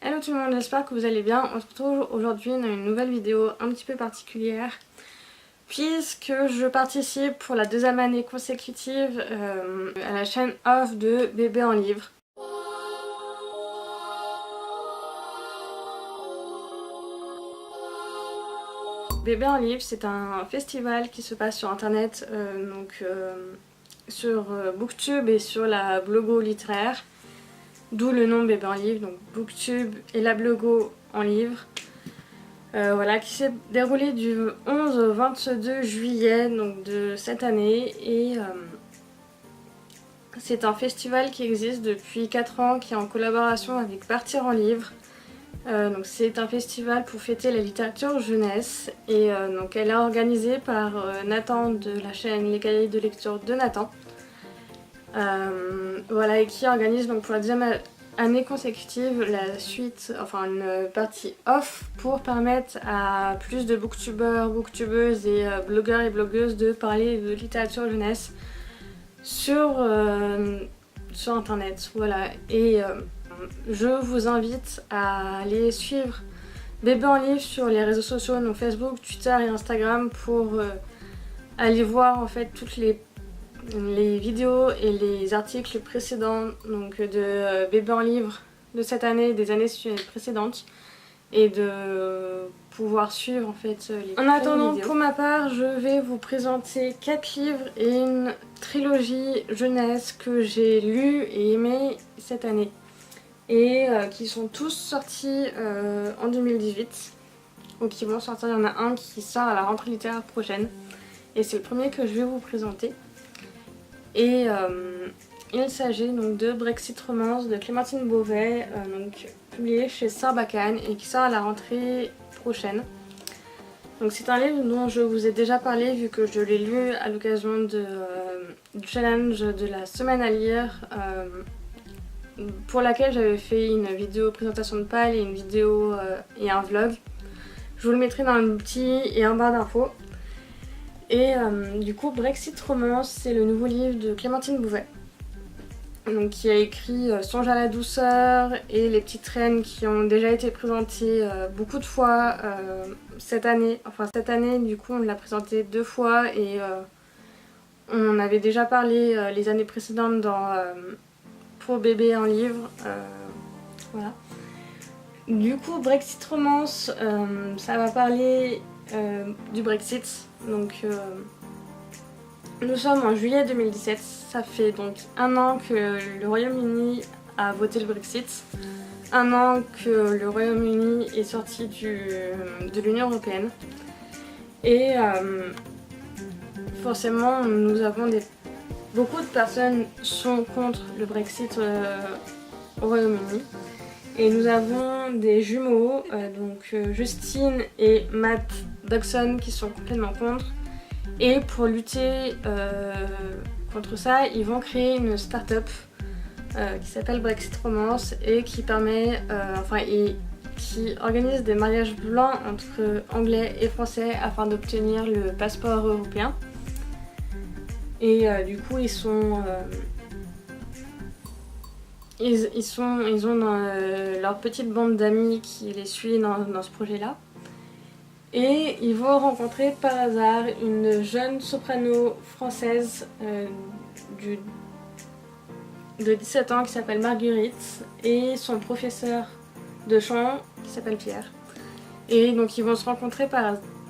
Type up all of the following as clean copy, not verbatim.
Hello tout le monde, j'espère que vous allez bien. On se retrouve aujourd'hui dans une nouvelle vidéo un petit peu particulière puisque je participe pour la deuxième année consécutive à la chaîne off de Bébé en livre. Bébé en livre, c'est un festival qui se passe sur internet, sur Booktube et sur la blogo littéraire. D'où le nom Bébé en livre, donc Booktube et la blogo en livre. Voilà, qui s'est déroulé du 11 au 22 juillet donc de cette année. Et c'est un festival qui existe depuis 4 ans, qui est en collaboration avec Partir en livre. Donc c'est un festival pour fêter la littérature jeunesse. Et donc elle est organisée par Nathan de la chaîne Les Cahiers de lecture de Nathan. Voilà, et qui organise donc pour la deuxième année consécutive la suite, enfin une partie off pour permettre à plus de booktubeurs, booktubeuses et blogueurs et blogueuses de parler de littérature jeunesse sur internet. Voilà, et je vous invite à aller suivre Bébé en livre sur les réseaux sociaux, donc Facebook, Twitter et Instagram, pour aller voir en fait toutes les vidéos et les articles précédents donc de Bébé en livre de cette année, des années précédentes, et de pouvoir suivre en fait les En attendant, vidéos. Pour ma part, je vais vous présenter 4 livres et une trilogie jeunesse que j'ai lu et aimé cette année et qui sont tous sortis en 2018 ou qui vont sortir. Il y en a un qui sort à la rentrée littéraire prochaine et c'est le premier que je vais vous présenter. Et il s'agit donc de Brexit Romance de Clémentine Beauvais, donc publié chez Sarbacane et qui sort à la rentrée prochaine. Donc c'est un livre dont je vous ai déjà parlé vu que je l'ai lu à l'occasion du challenge de la semaine à lire, pour laquelle j'avais fait une vidéo présentation de page et une vidéo et un vlog. Je vous le mettrai dans le petit et en barre d'infos. Et du coup, Brexit Romance, c'est le nouveau livre de Clémentine Beauvais, donc, qui a écrit Songe à la douceur et Les petites reines, qui ont déjà été présentées beaucoup de fois cette année. Enfin cette année, du coup, on l'a présenté 2 fois et on en avait déjà parlé les années précédentes pour Bébé en livre. Voilà. Du coup, Brexit Romance, ça va parler du Brexit. Donc nous sommes en juillet 2017, ça fait donc 1 an que le Royaume-Uni a voté le Brexit, 1 an que le Royaume-Uni est sorti de l'Union Européenne. Et forcément nous avons beaucoup de personnes sont contre le Brexit au Royaume-Uni. Et nous avons des jumeaux, donc Justine et Matt Dodson, qui sont complètement contre. Et pour lutter contre ça, ils vont créer une start-up qui s'appelle Brexit Romance et qui permet, qui organise des mariages blancs entre anglais et français afin d'obtenir le passeport européen. Et du coup, ils ont leur petite bande d'amis qui les suit dans ce projet-là. Et ils vont rencontrer par hasard une jeune soprano française de 17 ans qui s'appelle Marguerite et son professeur de chant qui s'appelle Pierre. Et donc ils vont se rencontrer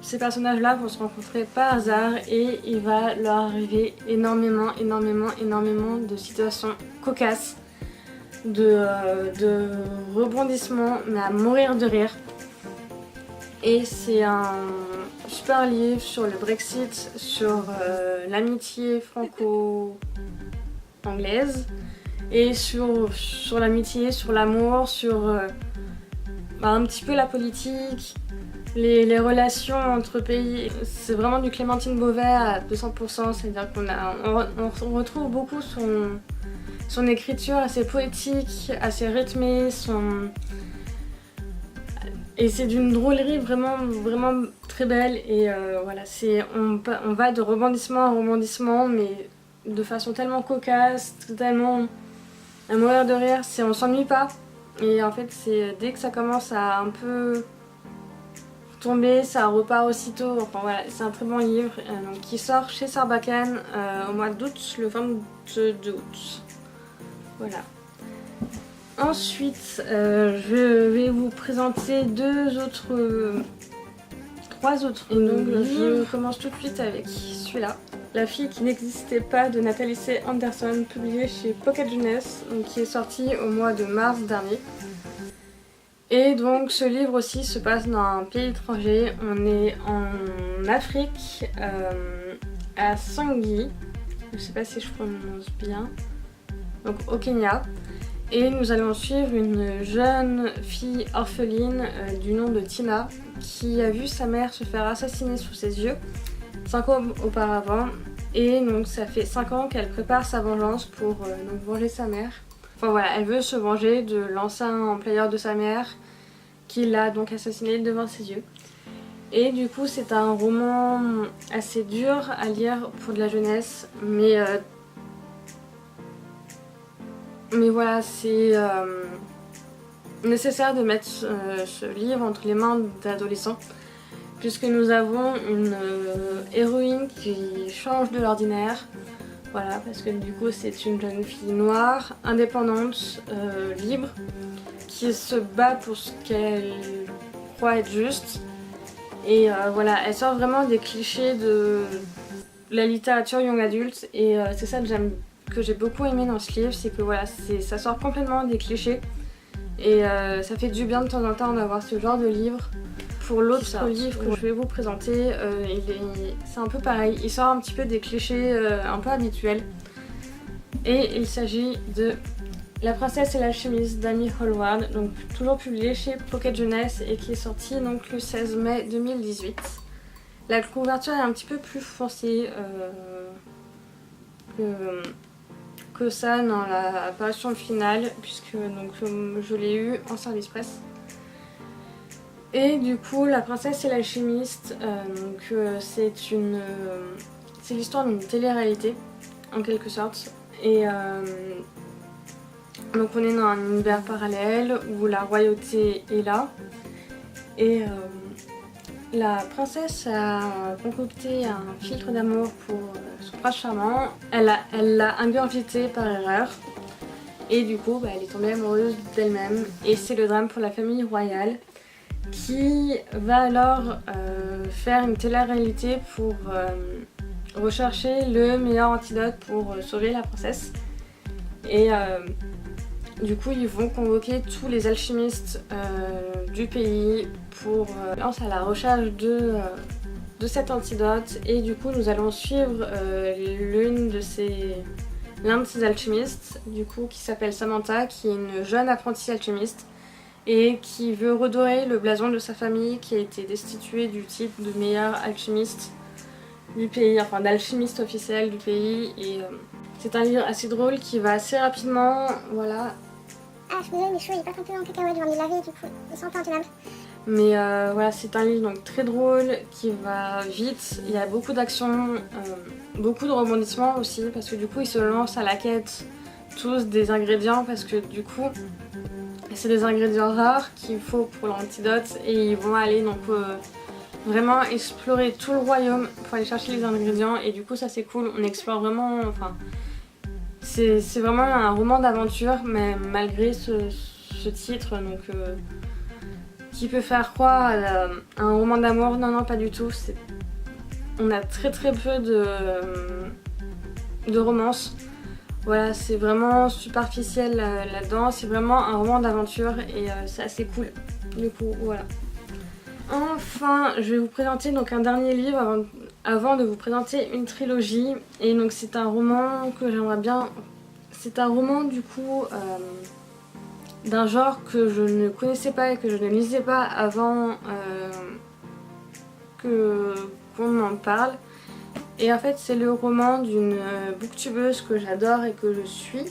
ces personnages-là vont se rencontrer par hasard et il va leur arriver énormément de situations cocasses, de rebondissements, mais à mourir de rire. Et c'est un super livre sur le Brexit, sur l'amitié franco-anglaise et sur l'amitié, sur l'amour, sur un petit peu la politique, les relations entre pays. C'est vraiment du Clémentine Beauvais à 200%, c'est-à-dire qu'on retrouve beaucoup son écriture assez poétique, assez rythmée, et c'est d'une drôlerie vraiment très belle. Et voilà, on va de rebondissement à rebondissement, mais de façon tellement cocasse, tellement à mourir de rire. On s'ennuie pas. Et en fait c'est dès que ça commence à un peu tomber, ça repart aussitôt. Enfin voilà, c'est un très bon livre donc, qui sort chez Sarbacane au mois d'août, le 22 août. Voilà. Ensuite, je vais vous présenter trois autres. Et donc, je commence tout de suite avec celui-là. La fille qui n'existait pas de Nathalie C. Anderson, publié chez Pocket Jeunesse, donc, qui est sorti au mois de mars dernier. Et donc, ce livre aussi se passe dans un pays étranger. On est en Afrique, à Sangui. Je sais pas si je prononce bien. Donc, au Kenya. Et nous allons suivre une jeune fille orpheline du nom de Tina qui a vu sa mère se faire assassiner sous ses yeux 5 ans auparavant. Et donc ça fait 5 ans qu'elle prépare sa vengeance pour donc venger sa mère. Enfin voilà, elle veut se venger de l'ancien employeur de sa mère qui l'a donc assassinée devant ses yeux. Et du coup c'est un roman assez dur à lire pour de la jeunesse, mais voilà, c'est nécessaire de mettre ce livre entre les mains d'adolescents, puisque nous avons une héroïne qui change de l'ordinaire. Voilà, parce que du coup c'est une jeune fille noire, indépendante, libre, qui se bat pour ce qu'elle croit être juste. Et voilà, elle sort vraiment des clichés de la littérature young adulte, et c'est ça que j'ai beaucoup aimé dans ce livre, c'est que voilà, ça sort complètement des clichés et ça fait du bien de temps en temps d'avoir ce genre de livre. Pour l'autre livre que je vais vous présenter, c'est un peu pareil, il sort un petit peu des clichés un peu habituels, et il s'agit de La princesse et l'alchimiste d'Amy Hallward, donc toujours publié chez Pocket Jeunesse et qui est sorti donc le 16 mai 2018. La couverture est un petit peu plus foncée que ça dans la parution finale, puisque donc, je l'ai eu en service presse. Et du coup, La princesse et l'alchimiste, c'est l'histoire d'une télé-réalité en quelque sorte. Et donc on est dans un univers parallèle où la royauté est là. Et la princesse a concocté un filtre d'amour pour son prince charmant. Elle l'a ingurgité par erreur. Et du coup, elle est tombée amoureuse d'elle-même. Et c'est le drame pour la famille royale qui va alors faire une télé-réalité pour rechercher le meilleur antidote pour sauver la princesse. Et du coup, ils vont convoquer tous les alchimistes du pays pour lancer à la recherche de cet antidote. Et du coup, nous allons suivre l'un de ces alchimistes, du coup, qui s'appelle Samantha, qui est une jeune apprentie alchimiste et qui veut redorer le blason de sa famille qui a été destituée du titre de meilleur alchimiste du pays, enfin d'alchimiste officiel du pays. Et c'est un livre assez drôle qui va assez rapidement, voilà. Ah, je suis désolée, mes cheveux ils partent un peu en cacahuète, je viens de les laver, du coup ils sont un peu intenables. Mais voilà, c'est un livre donc très drôle qui va vite, il y a beaucoup d'action, beaucoup de rebondissements aussi, parce que du coup ils se lancent à la quête tous des ingrédients, parce que du coup c'est des ingrédients rares qu'il faut pour l'antidote, et ils vont aller donc vraiment explorer tout le royaume pour aller chercher les ingrédients, et du coup ça c'est cool, on explore vraiment, enfin c'est vraiment un roman d'aventure, mais malgré ce titre donc qui peut faire croire à un roman d'amour, non pas du tout, on a très peu de romance. Voilà, c'est vraiment superficiel là-dedans, c'est vraiment un roman d'aventure et c'est assez cool. Du coup, voilà. Enfin, je vais vous présenter donc un dernier livre avant de vous présenter une trilogie. Et donc c'est un roman que j'aimerais bien... C'est un roman du coup d'un genre que je ne connaissais pas et que je ne lisais pas avant qu'on en parle. Et en fait c'est le roman d'une booktubeuse que j'adore et que je suis,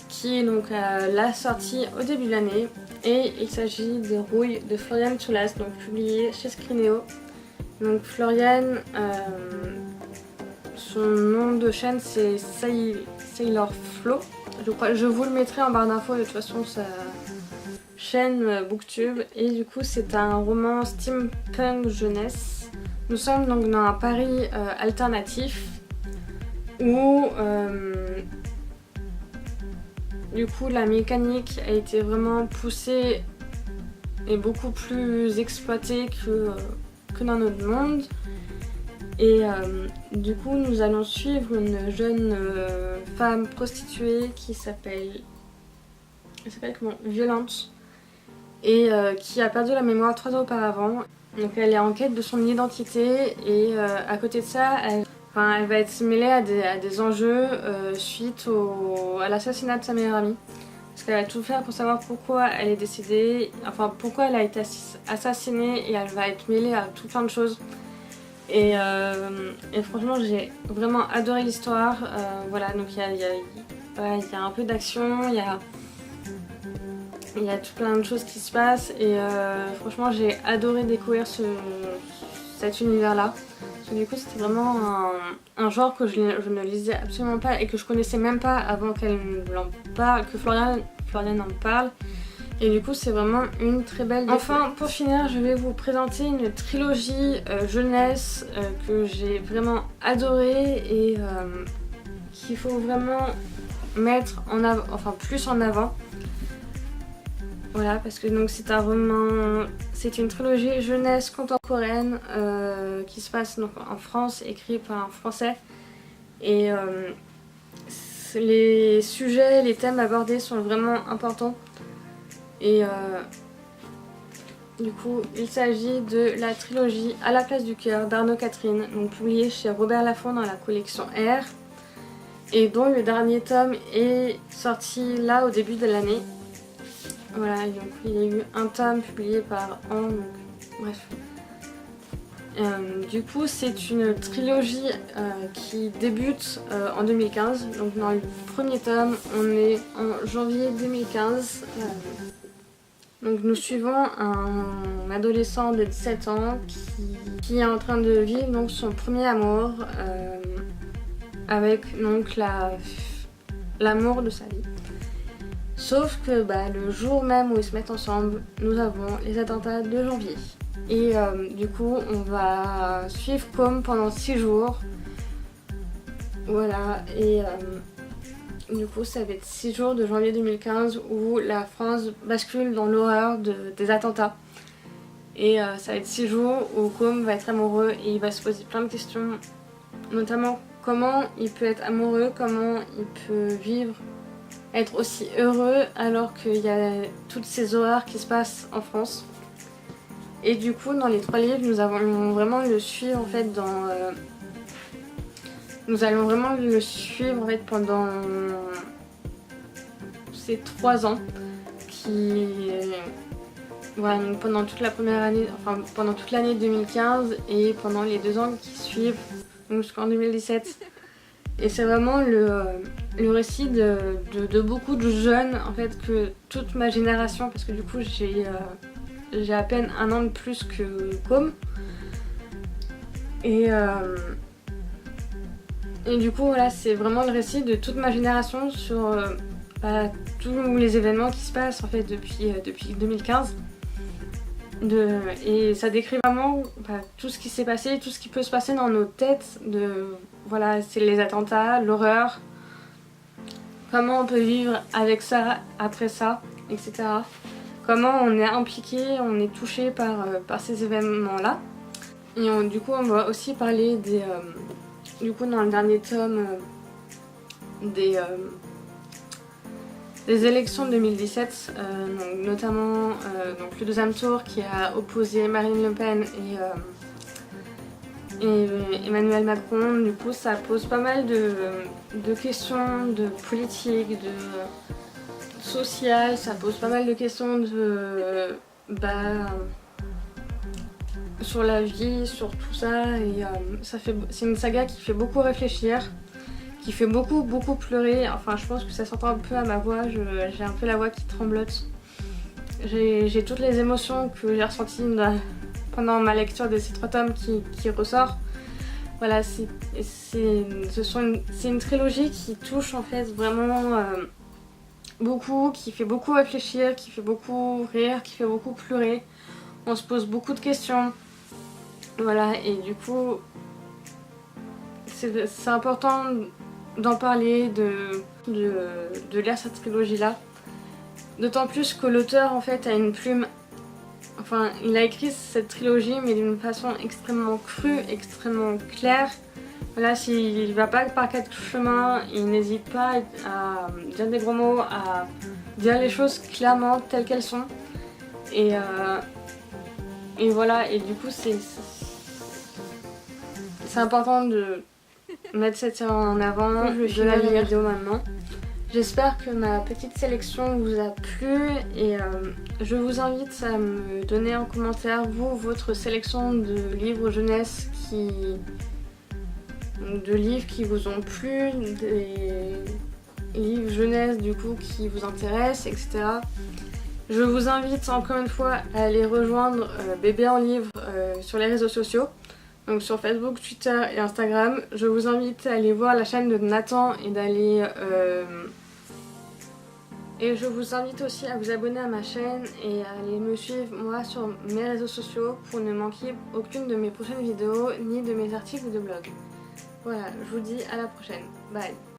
qui est donc la sortie au début de l'année, et il s'agit de Rouille de Floriane Soulas, donc publié chez Scrinéo. Donc Floriane, son nom de chaîne c'est Sailor Flo, je crois. Je vous le mettrai en barre d'infos, de toute façon chaîne Booktube et du coup c'est un roman steampunk jeunesse. Nous sommes donc dans un Paris alternatif où du coup la mécanique a été vraiment poussée et beaucoup plus exploitée que dans notre monde. Et du coup nous allons suivre une jeune femme prostituée qui s'appelle comment Violente et qui a perdu la mémoire 3 ans auparavant. Donc elle est en quête de son identité et à côté de ça elle va être mêlée à des enjeux suite à l'assassinat de sa meilleure amie. Parce qu'elle va tout faire pour savoir pourquoi elle est décédée, enfin pourquoi elle a été assassinée et elle va être mêlée à tout plein de choses. Et franchement j'ai vraiment adoré l'histoire. Voilà, donc il y a un peu d'action, il y a tout plein de choses qui se passent et franchement j'ai adoré découvrir cet univers là. Parce que du coup c'était vraiment un genre que je ne lisais absolument pas et que je connaissais même pas avant que Florian en parle. Et du coup c'est vraiment une très belle découverte. Enfin pour finir je vais vous présenter une trilogie jeunesse que j'ai vraiment adorée et qu'il faut vraiment mettre en avant, enfin plus en avant. Voilà, parce que donc c'est un roman, c'est une trilogie jeunesse contemporaine qui se passe donc en France, écrit par un Français. Et les sujets, les thèmes abordés sont vraiment importants. Et du coup, il s'agit de la trilogie À la place du cœur d'Arnaud Catherine, donc publiée chez Robert Laffont dans la collection R, et dont le dernier tome est sorti là au début de l'année. Voilà, donc il y a eu un tome publié par an, donc bref. Du coup, c'est une trilogie qui débute en 2015. Donc dans le premier tome, on est en janvier 2015. Donc nous suivons un adolescent de 17 ans qui est en train de vivre donc, son premier amour avec donc l'amour de sa vie. Sauf que le jour même où ils se mettent ensemble, nous avons les attentats de janvier. Et du coup, on va suivre Com pendant 6 jours. Voilà, et du coup, ça va être 6 jours de janvier 2015 où la France bascule dans l'horreur des attentats. Et ça va être 6 jours où Com va être amoureux et il va se poser plein de questions. Notamment, comment il peut être amoureux, comment il peut vivre, être aussi heureux alors qu'il y a toutes ces horreurs qui se passent en France. Et du coup dans les 3 livres nous allons vraiment le suivre en fait pendant ces 3 ans voilà, donc pendant toute la première année, enfin pendant toute l'année 2015 et pendant les 2 ans qui suivent, donc jusqu'en 2017. Et c'est vraiment le récit de beaucoup de jeunes, en fait, que toute ma génération, parce que du coup j'ai à peine 1 an de plus que Com. Et du coup voilà, c'est vraiment le récit de toute ma génération sur tous les événements qui se passent en fait depuis 2015. Et ça décrit vraiment tout ce qui s'est passé, tout ce qui peut se passer dans nos têtes. Voilà, c'est les attentats, l'horreur, comment on peut vivre avec ça, après ça, etc. Comment on est impliqué, on est touché par ces événements-là. Et du coup, on va aussi parler du coup, dans le dernier tome, des élections de 2017, donc notamment donc le 2e tour qui a opposé Marine Le Pen et Emmanuel Macron. Du coup ça pose pas mal de questions de politique, de social, ça pose pas mal de questions sur la vie, sur tout ça. Et c'est une saga qui fait beaucoup réfléchir, qui fait beaucoup pleurer. Enfin je pense que ça s'entend un peu à ma voix, j'ai un peu la voix qui tremblote. J'ai toutes les émotions que j'ai ressenties pendant ma lecture de ces 3 tomes qui ressort. Voilà, c'est une trilogie qui touche en fait vraiment beaucoup, qui fait beaucoup réfléchir, qui fait beaucoup rire, qui fait beaucoup pleurer. On se pose beaucoup de questions. Voilà, et du coup, c'est important d'en parler, de lire cette trilogie-là. D'autant plus que l'auteur en fait a une plume. Enfin, il a écrit cette trilogie mais d'une façon extrêmement crue, extrêmement claire. Voilà, s'il va pas par quatre chemins, il n'hésite pas à dire des gros mots, à dire les choses clairement telles qu'elles sont. Et voilà, et du coup c'est important de mettre cette série en avant, de la vidéo maintenant. J'espère que ma petite sélection vous a plu et je vous invite à me donner en commentaire votre sélection de livres jeunesse de livres qui vous ont plu, des livres jeunesse du coup qui vous intéressent, etc. Je vous invite encore une fois à aller rejoindre Bébé en livre sur les réseaux sociaux. Donc sur Facebook, Twitter et Instagram. Je vous invite à aller voir la chaîne de Nathan et d'aller... Et je vous invite aussi à vous abonner à ma chaîne et à aller me suivre moi sur mes réseaux sociaux pour ne manquer aucune de mes prochaines vidéos ni de mes articles de blog. Voilà, je vous dis à la prochaine. Bye.